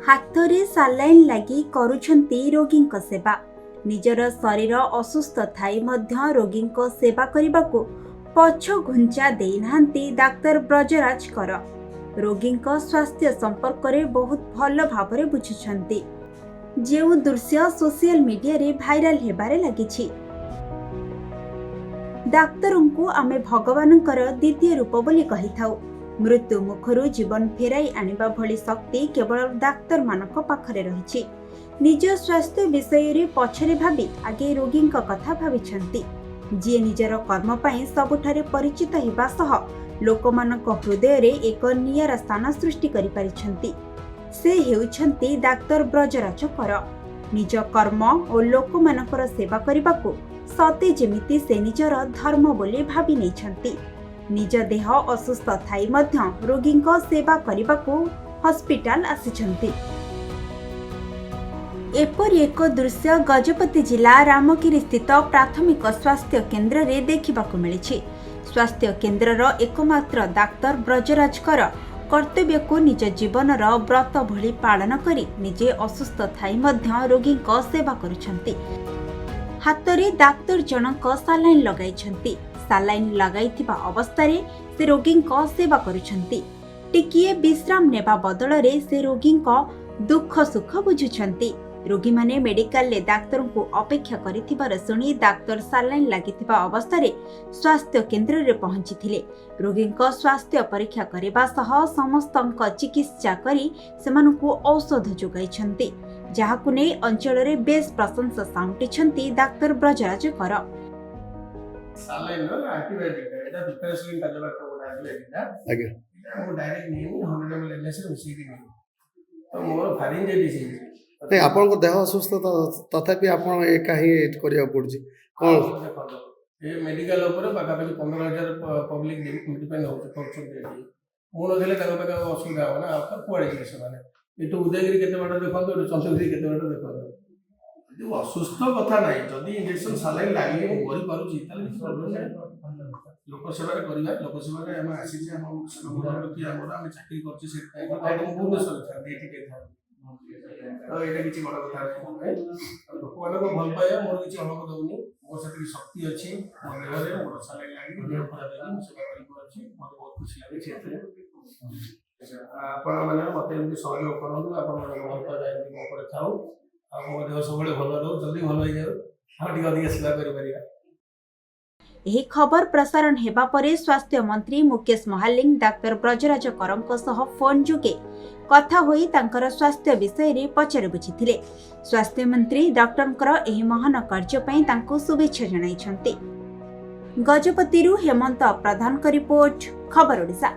हाथरे saline लगी करुछंती रोगींक सेवा। निजर शरीर असुस्थ थाई मध्य रोगींक सेवा करिबाकु पछ घुंचा देइनाहांती डाक्टर ब्रजराज कर। रोगींक स्वास्थ्य संपर्क रे बहुत भल भावरे बुझुछंती। जेउ दृश्य सोशल मीडिया रे भाइराल हेबारे लागिछि। डाक्तरंकु आमे भगवानंकर द्वितीय रूप बोली कहिथाउ। मृत्यु मुखरु जीवन फेराई आनिबा भली शक्ति केवल डाक्तर मानक पाखरे रहिछि। निज स्वास्थ्य विषय रे पछरे भाबी आगे रोगींक कथा भाबिछंती। जे निजर कर्म पई सबुठारे परिचित हेबा सह लोकमानक हृदय रे एक नियारा स्थान सृष्टि करि पारिछंती। से हेउछंती डाक्टर ब्रजराज कर। निज कर्म और लोकमानकर सेवा करिबाकू सते जेमिति से निजर धर्म बोली भाबी नेछंती। निज देह असुस्थ थाई मध्य रोगींक सेवा करिबाकू हॉस्पिटल आसिछंती। एपरि एक दृश्य गजपति जिला रामगिरी स्थित प्राथमिक स्वास्थ्य केन्द्र रे देखिबाकू मिलिछि। स्वास्थ्य केन्द्रर एकमात्र डाक्तर ब्रजराज कर कर्तव्य को निज जीवनर व्रत भली पालन करी निजे असुस्थ थाई मध्य रोगींक सेवा करुछंती। हाथरे डाक्तर जनक सालाइन लगाइछंती। सालाइन लगाइथिबा अवस्थारे से रोगींक सेवा करुछंती। टिकिए विश्राम नेबा बदल रे से रोगींक दुख सुख बुझुछंती। रोगी माने मेडिकल ले डाक्तर को अपेक्षा करिथिबार सुनी डाक्तर सालाइन लागिथिबा अवस्थारे स्वास्थ्य केन्द्र रे पहुंचीथिले। रोगींक स्वास्थ्य परीक्षा करिबा सह समस्तंक चिकित्सा करी सेमानकु औषध जोगाइछंती। जाहाकु नै अंचल रे बेस प्रशंसा साउंटिछंती डाक्टर ब्रजराज कर। सालाइन नो एंटीबायोटिक एटा पिपेरसिलिन टैबलेट कोडा एटा आगे वो डायरेक्ट नहीं 100 ml एनएस मिसिकी नहीं तो मोर फारिंजाइटिस नहीं आपन को देह असुस्थ तथापि आपन एका ही करिया पड़छि कोन ए मेडिकल ऊपर बाका 15000 पब्लिक डिपेंड होत करछन एटी मोन देले ताका बाका असुविधा हो ना आपका कोडे जिस माने एटु उदयगिरी केते बड देखो तो चंद्रगिरी केते बड देखो जो असुस्थ कथा नाही जदी इंजेक्शन सालाइन लागि मु करि पारुछि ताले କିଛି प्रॉब्लम नाही लोक सेवा करिबा लोक सेवा रे हम आसी जे हम प्रति हमरा हम चाकरी करछि से टाइम हम भुवनेश्वर था एठी के था तो एटा किछि बड कथा नाही लोक वाला को भल पाया मोर किछि अनुभव दउनी मोर सती शक्ति अछि मोर देहरे मोर सालाइन लागि देह खराब लागि मु सेवा करि पारुछि मोर बहुत खुशी लागि छै आपण माने मते एमति सहयोग करनु आपण माने भल पा जाय मो पर थाउ आ देह सब भल रहो जल्दी भल हो जाओ हम टिक अधिक सेवा करि परिया। एही खबर प्रसारण हेबा परे स्वास्थ्य मंत्री मुकेश महालिंग डाक्टर ब्रजराज करंक सह फोन जुगे कथा होई तांकर स्वास्थ्य विषय रे पचर बुझिथिले। स्वास्थ्य मंत्री डॉक्टरंकर एही महान कार्य पई तांको शुभेच्छा जणाइछंती। गजपतिरु हेमंत प्रधान का रिपोर्ट, खबर ओडिशा।